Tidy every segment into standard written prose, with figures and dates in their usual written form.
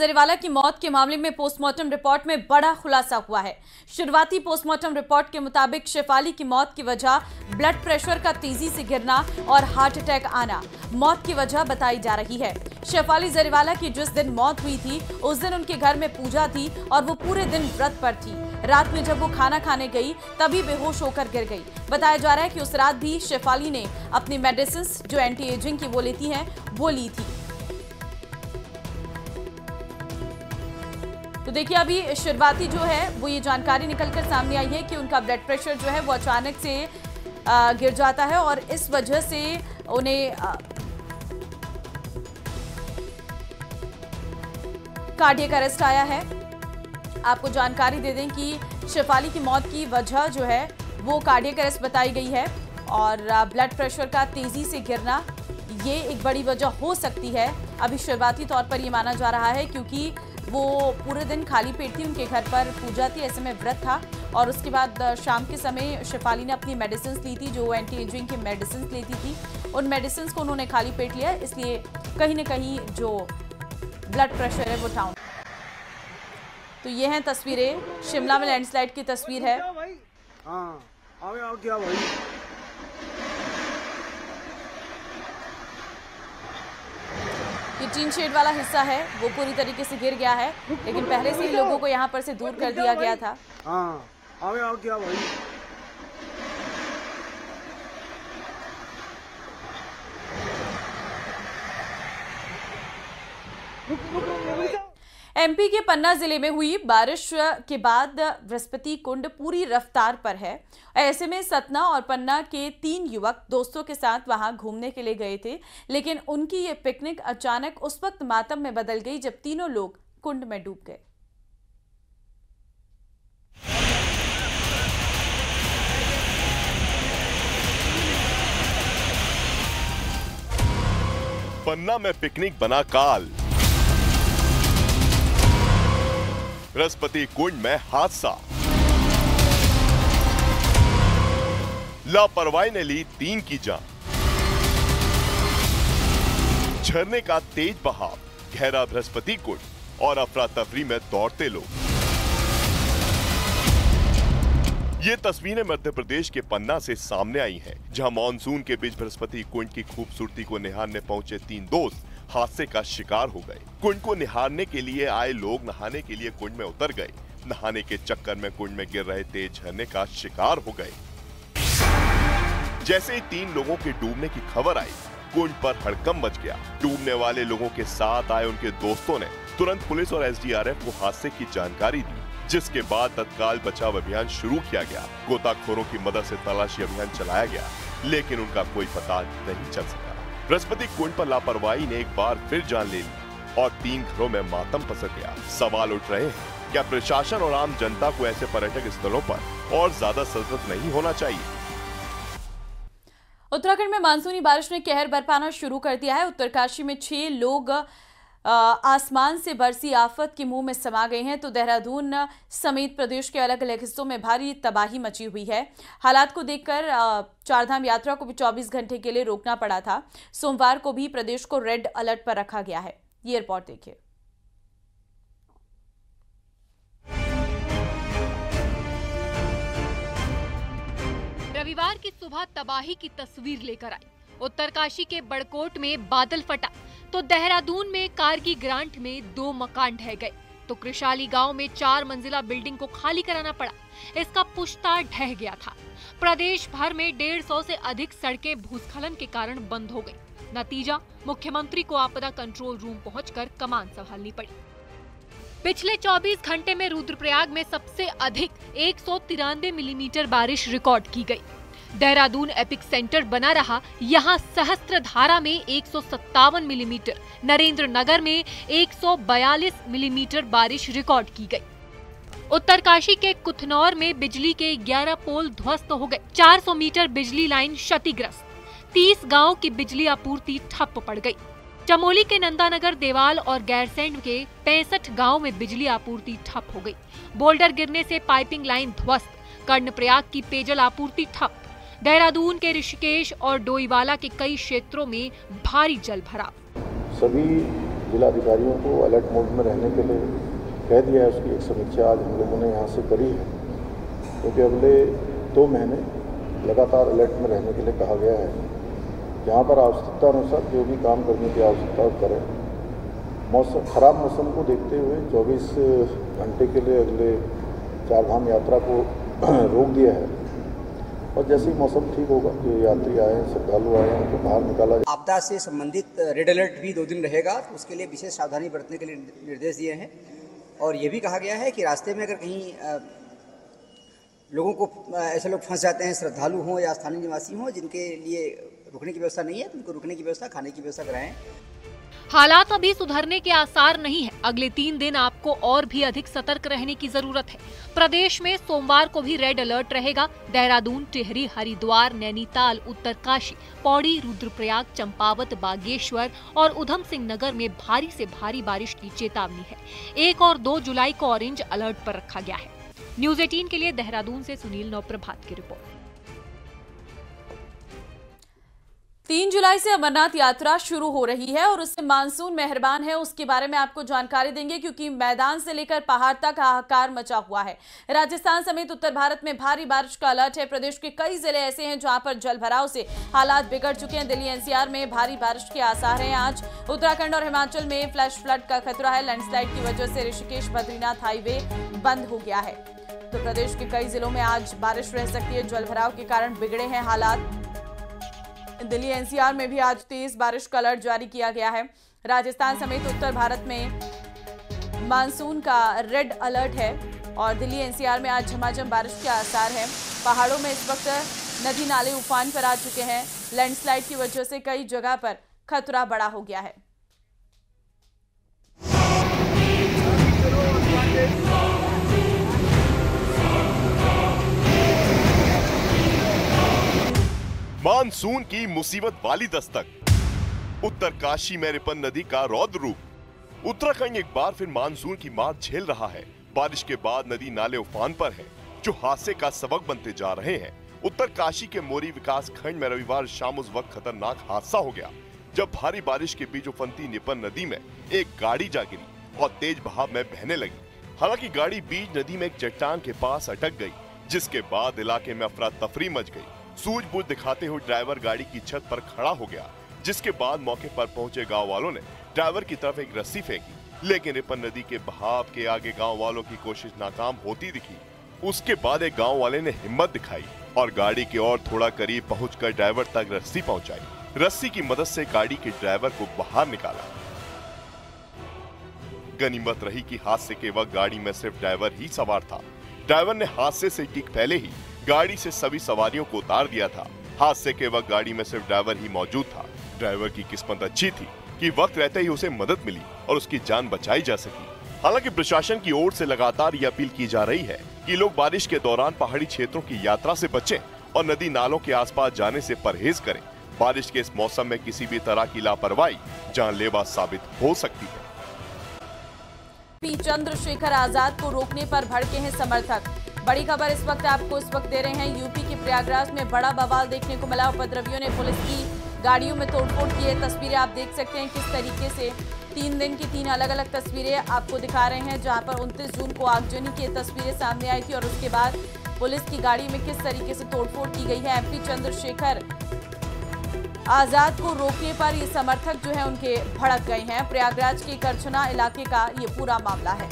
जरीवाला की मौत के मामले में पोस्टमार्टम रिपोर्ट में बड़ा खुलासा हुआ है। शुरुआती पोस्टमार्टम रिपोर्ट के मुताबिक शेफाली की मौत की वजह ब्लड प्रेशर का तेजी से गिरना और हार्ट अटैक आना मौत की वजह बताई जा रही है। शेफाली जरीवाला की जिस दिन मौत हुई थी उस दिन उनके घर में पूजा थी और वो पूरे दिन व्रत पर थी। रात में जब वो खाना खाने गई तभी बेहोश होकर गिर गई। बताया जा रहा है कि उस रात भी शेफाली ने अपनी मेडिसिन जो एंटी एजिंग की वो लेती हैं वो ली थी। तो देखिए अभी शुरुआती जो है वो ये जानकारी निकलकर सामने आई है कि उनका ब्लड प्रेशर जो है वो अचानक से गिर जाता है और इस वजह से उन्हें कार्डियक अरेस्ट आया है। आपको जानकारी दे दें कि शेफाली की मौत की वजह जो है वो कार्डियक अरेस्ट बताई गई है और ब्लड प्रेशर का तेजी से गिरना ये एक बड़ी वजह हो सकती है। अभी शुरुआती तौर पर ये माना जा रहा है क्योंकि वो पूरे दिन खाली पेट थी, उनके घर पर पूजा थी, ऐसे में व्रत था और उसके बाद शाम के समय शेफाली ने अपनी मेडिसिन ली थी जो एंटी एजिंग की मेडिसिन लेती थी। उन मेडिसिन को उन्होंने खाली पेट लिया, इसलिए कहीं ना कहीं जो ब्लड प्रेशर है वो डाउन। तो ये हैं तस्वीरें, शिमला में लैंडस्लाइड की तस्वीर है। ये टीन शेड वाला हिस्सा है वो पूरी तरीके से गिर गया है, लेकिन पहले से ही लोगों को यहाँ पर से दूर कर दिया गया था। एमपी के पन्ना जिले में हुई बारिश के बाद बृहस्पति कुंड पूरी रफ्तार पर है। ऐसे में सतना और पन्ना के 3 युवक दोस्तों के साथ वहां घूमने के लिए गए थे, लेकिन उनकी ये पिकनिक अचानक उस वक्त मातम में बदल गई जब तीनों लोग कुंड में डूब गए। पन्ना में पिकनिक बना काल, बृहस्पति कुंड में हादसा, लापरवाही ने ली 3 की जान। झरने का तेज बहाव, गहरा बृहस्पति कुंड और अफरा तफरी में दौड़ते लोग। ये तस्वीरें मध्य प्रदेश के पन्ना से सामने आई हैं, जहां मानसून के बीच बृहस्पति कुंड की खूबसूरती को निहारने पहुंचे 3 दोस्त हादसे का शिकार हो गए। कुंड को निहारने के लिए आए लोग नहाने के लिए कुंड में उतर गए। नहाने के चक्कर में कुंड में गिर रहे तेज झरने का शिकार हो गए। जैसे ही 3 लोगों के डूबने की खबर आई, कुंड पर हड़कंप मच गया। डूबने वाले लोगों के साथ आए उनके दोस्तों ने तुरंत पुलिस और एसडीआरएफ को हादसे की जानकारी दी, जिसके बाद तत्काल बचाव अभियान शुरू किया गया। गोताखोरों की मदद से तलाशी अभियान चलाया गया, लेकिन उनका कोई पता नहीं चल सका। बृहस्पति कुंड पर लापरवाही ने एक बार फिर जान ले ली और 3 घरों में मातम पसर गया। सवाल उठ रहे हैं, क्या प्रशासन और आम जनता को ऐसे पर्यटक स्थलों पर और ज्यादा सतर्क नहीं होना चाहिए? उत्तराखंड में मानसूनी बारिश ने कहर बरपाना शुरू कर दिया है। उत्तरकाशी में 6 लोग आसमान से बरसी आफत के मुंह में समा गए हैं, तो देहरादून समेत प्रदेश के अलग अलग हिस्सों में भारी तबाही मची हुई है। हालात को देखकर चारधाम यात्रा को भी 24 घंटे के लिए रोकना पड़ा था। सोमवार को भी प्रदेश को रेड अलर्ट पर रखा गया है। ये रिपोर्ट देखिए। रविवार की सुबह तबाही की तस्वीर लेकर आई। उत्तरकाशी के बड़कोट में बादल फटा तो देहरादून में कारगी ग्रांट में 2 मकान ढह गए, तो कृशाली गांव में 4 मंजिला बिल्डिंग को खाली कराना पड़ा। इसका पुश्ता ढह गया था। प्रदेश भर में 150 से अधिक सड़कें भूस्खलन के कारण बंद हो गई। नतीजा, मुख्यमंत्री को आपदा कंट्रोल रूम पहुंचकर कमान संभालनी पड़ी। पिछले 24 घंटे में रुद्रप्रयाग में सबसे अधिक 193 मिलीमीटर बारिश रिकॉर्ड की गई। देहरादून एपिक सेंटर बना रहा। यहाँ सहस्त्रधारा में 157 मिलीमीटर, नरेंद्र नगर में 142 मिलीमीटर बारिश रिकॉर्ड की गई। उत्तरकाशी के कुथनौर में बिजली के 11 पोल ध्वस्त हो गए। 400 मीटर बिजली लाइन क्षतिग्रस्त। 30 गांव की बिजली आपूर्ति ठप पड़ गई। चमोली के नंदानगर, देवाल और गैरसैंण के 65 गांव में बिजली आपूर्ति ठप हो गई। बोल्डर गिरने से पाइपिंग लाइन ध्वस्त। कर्णप्रयाग की पेयजल आपूर्ति ठप। देहरादून के ऋषिकेश और डोईवाला के कई क्षेत्रों में भारी जल भराव। सभी जिला अधिकारियों को अलर्ट मोड में रहने के लिए कह दिया है। उसकी एक समीक्षा आज हम लोगों ने यहाँ से करी है, क्योंकि अगले 2 महीने लगातार अलर्ट में रहने के लिए कहा गया है। जहाँ पर आवश्यकता अनुसार जो भी काम करने की आवश्यकता करें। खराब मौसम को देखते हुए 24 घंटे के लिए अगले 4 धाम यात्रा को रोक दिया है, और जैसे ही मौसम ठीक होगा, जो यात्री आए, श्रद्धालु आए, उनको बाहर निकाला जाए। आपदा से संबंधित रेड अलर्ट भी 2 दिन रहेगा, तो उसके लिए विशेष सावधानी बरतने के लिए निर्देश दिए हैं। और ये भी कहा गया है कि रास्ते में अगर कहीं लोगों को ऐसे लोग फंस जाते हैं, श्रद्धालु हों या स्थानीय निवासी हों, जिनके लिए रुकने की व्यवस्था नहीं है, तो उनको रुकने की व्यवस्था, खाने की व्यवस्था कराएं। हालात अभी सुधरने के आसार नहीं है। अगले 3 दिन आपको और भी अधिक सतर्क रहने की जरूरत है। प्रदेश में सोमवार को भी रेड अलर्ट रहेगा। देहरादून, टिहरी, हरिद्वार, नैनीताल, उत्तरकाशी, पौड़ी, रुद्रप्रयाग, चंपावत, बागेश्वर और उधम सिंह नगर में भारी से भारी बारिश की चेतावनी है। 1 और 2 जुलाई को ऑरेंज अलर्ट पर रखा गया है। न्यूज़ 18 के लिए देहरादून से सुनील नौप्रभात की रिपोर्ट। 3 जुलाई से अमरनाथ यात्रा शुरू हो रही है और उससे मानसून मेहरबान है, उसके बारे में आपको जानकारी देंगे, क्योंकि मैदान से लेकर पहाड़ तक हाहाकार मचा हुआ है। राजस्थान समेत उत्तर भारत में भारी बारिश का अलर्ट है। प्रदेश के कई जिले ऐसे हैं जहां पर जलभराव से हालात बिगड़ चुके हैं। दिल्ली एनसीआर में भारी बारिश के आसार हैं। आज उत्तराखंड और हिमाचल में फ्लैश फ्लड का खतरा है। लैंडस्लाइड की वजह से ऋषिकेश बद्रीनाथ हाईवे बंद हो गया है। तो प्रदेश के कई जिलों में आज बारिश रह सकती है। जलभराव के कारण बिगड़े हैं हालात। दिल्ली एनसीआर में भी आज तेज बारिश का अलर्ट जारी किया गया है। राजस्थान समेत उत्तर भारत में मानसून का रेड अलर्ट है और दिल्ली एनसीआर में आज झमाझम बारिश के आसार हैं। पहाड़ों में इस वक्त नदी नाले उफान पर आ चुके हैं। लैंडस्लाइड की वजह से कई जगह पर खतरा बढ़ा हो गया है। मानसून की मुसीबत वाली दस्तक। उत्तरकाशी में रिपन नदी का रौद्र रूप। उत्तराखंड एक बार फिर मानसून की मार झेल रहा है। बारिश के बाद नदी नाले उफान पर हैं, जो हादसे का सबक बनते जा रहे हैं। उत्तरकाशी के मोरी विकास खंड में रविवार शाम उस वक्त खतरनाक हादसा हो गया जब भारी बारिश के बीच उफनती निपन नदी में एक गाड़ी जा गिरी और तेज बहाव में बहने लगी। हालांकि गाड़ी बीच नदी में एक चट्टान के पास अटक गई, जिसके बाद इलाके में अफरा तफरी मच गई। सूझबूझ दिखाते हुए ड्राइवर गाड़ी की छत पर खड़ा हो गया, जिसके बाद मौके पर पहुंचे गांव वालों ने ड्राइवर की तरफ एक रस्सी फेंकी, लेकिन रिपन नदी के बहाव के आगे गांव वालों की कोशिश नाकाम होती दिखी। उसके बाद एक गांव वाले ने हिम्मत दिखाई और गाड़ी के और थोड़ा करीब पहुंचकर ड्राइवर तक रस्सी पहुंचाई। रस्सी की मदद से गाड़ी के ड्राइवर को बाहर निकाला। गनीमत रही कि हादसे के वक्त गाड़ी में सिर्फ ड्राइवर ही सवार था। ड्राइवर ने हादसे से ठीक पहले ही गाड़ी से सभी सवारियों को उतार दिया था। हादसे के वक्त गाड़ी में सिर्फ ड्राइवर ही मौजूद था। ड्राइवर की किस्मत अच्छी थी कि वक्त रहते ही उसे मदद मिली और उसकी जान बचाई जा सकी। हालांकि प्रशासन की ओर से लगातार ये अपील की जा रही है कि लोग बारिश के दौरान पहाड़ी क्षेत्रों की यात्रा से बचें और नदी नालों के आसपास जाने से परहेज करें। बारिश के इस मौसम में किसी भी तरह की लापरवाही जानलेवा साबित हो सकती है। पी चंद्रशेखर आजाद को रोकने पर भड़के हैं समर्थक। बड़ी खबर इस वक्त दे रहे हैं। यूपी के प्रयागराज में बड़ा बवाल देखने को मिला। उपद्रवियों ने पुलिस की गाड़ियों में तोड़फोड़ की है। तस्वीरें आप देख सकते हैं किस तरीके से 3 दिन की 3 अलग अलग तस्वीरें आपको दिखा रहे हैं, जहां पर 29 जून को आगजनी की तस्वीरें सामने आई थी और उसके बाद पुलिस की गाड़ी में किस तरीके से तोड़फोड़ की गई है। एमपी चंद्रशेखर आजाद को रोकने पर ये समर्थक जो है उनके भड़क गए हैं। प्रयागराज के करछना इलाके का ये पूरा मामला है।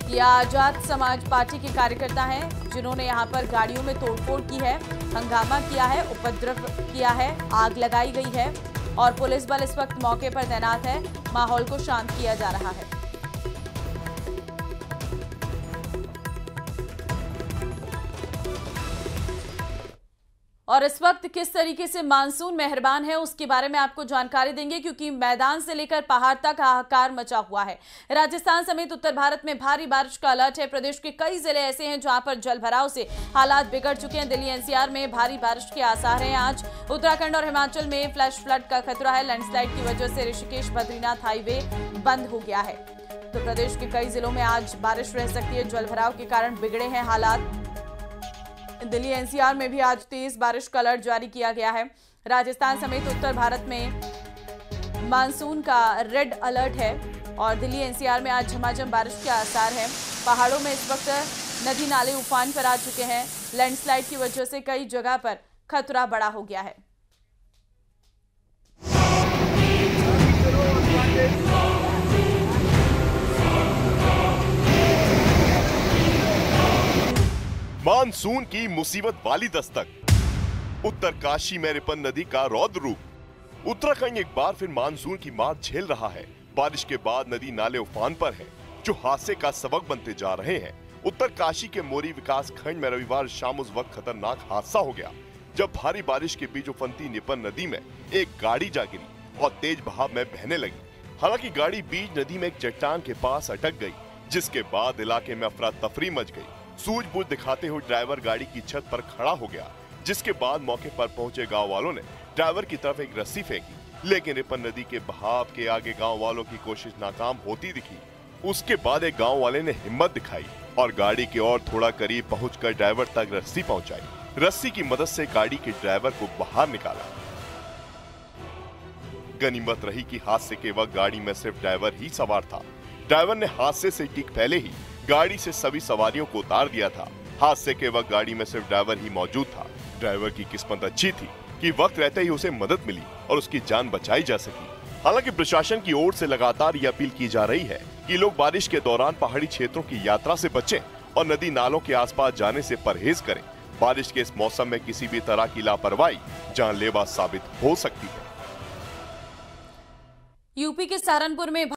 ये आजाद समाज पार्टी के कार्यकर्ता हैं जिन्होंने यहां पर गाड़ियों में तोड़फोड़ की है, हंगामा किया है, उपद्रव किया है, आग लगाई गई है और पुलिस बल इस वक्त मौके पर तैनात है। माहौल को शांत किया जा रहा है। और इस वक्त किस तरीके से मानसून मेहरबान है उसके बारे में आपको जानकारी देंगे, क्योंकि मैदान से लेकर पहाड़ तक हाहाकार मचा हुआ है। राजस्थान समेत उत्तर भारत में भारी बारिश का अलर्ट है। प्रदेश के कई जिले ऐसे हैं जहां पर जलभराव से हालात बिगड़ चुके हैं। दिल्ली एनसीआर में भारी बारिश के आसार हैं। आज उत्तराखंड और हिमाचल में फ्लैश फ्लड का खतरा है। लैंडस्लाइड की वजह से ऋषिकेश बद्रीनाथ हाईवे बंद हो गया है। तो प्रदेश के कई जिलों में आज बारिश रह सकती है। जलभराव के कारण बिगड़े हैं हालात। दिल्ली एनसीआर में भी आज तेज बारिश का अलर्ट जारी किया गया है। राजस्थान समेत उत्तर भारत में मानसून का रेड अलर्ट है और दिल्ली एनसीआर में आज झमाझम बारिश के आसार हैं। पहाड़ों में इस वक्त नदी नाले उफान पर आ चुके हैं। लैंडस्लाइड की वजह से कई जगह पर खतरा बढ़ा हो गया है। मानसून की मुसीबत वाली दस्तक। उत्तरकाशी में रिपन नदी का रौद्र रूप। उत्तराखंड एक बार फिर मानसून की मार झेल रहा है। बारिश के बाद नदी नाले उफान पर हैं, जो हादसे का सबक बनते जा रहे हैं। उत्तरकाशी के मोरी विकास खंड में रविवार शाम उस वक्त खतरनाक हादसा हो गया जब भारी बारिश के बीच उफनती निपन नदी में एक गाड़ी जा गिरी और तेज बहाव में बहने लगी। हालांकि गाड़ी बीच नदी में एक चट्टान के पास अटक गई, जिसके बाद इलाके में अफरा तफरी मच गई। सूझबूझ दिखाते हुए ड्राइवर गाड़ी की छत पर खड़ा हो गया, जिसके बाद मौके पर पहुंचे गांव वालों ने ड्राइवर की तरफ एक रस्सी फेंकी, लेकिन रिपन नदी के बहाव के आगे गांव वालों की कोशिश नाकाम होती दिखी। उसके बाद एक गांव वाले ने हिम्मत दिखाई और गाड़ी के और थोड़ा करीब पहुंचकर ड्राइवर तक रस्सी पहुंचाई। रस्सी की मदद से गाड़ी के ड्राइवर को बाहर निकाला। गनीमत रही कि हादसे के वक्त गाड़ी में सिर्फ ड्राइवर ही सवार था। ड्राइवर ने हादसे से ठीक पहले ही गाड़ी से सभी सवारियों को उतार दिया था। हादसे के वक्त गाड़ी में सिर्फ ड्राइवर ही मौजूद था। ड्राइवर की किस्मत अच्छी थी कि वक्त रहते ही उसे मदद मिली और उसकी जान बचाई जा सकी। हालांकि प्रशासन की ओर से लगातार ये अपील की जा रही है कि लोग बारिश के दौरान पहाड़ी क्षेत्रों की यात्रा से बचें और नदी नालों के आसपास जाने से परहेज करें। बारिश के इस मौसम में किसी भी तरह की लापरवाही जानलेवा साबित हो सकती है। यूपी के सहारनपुर में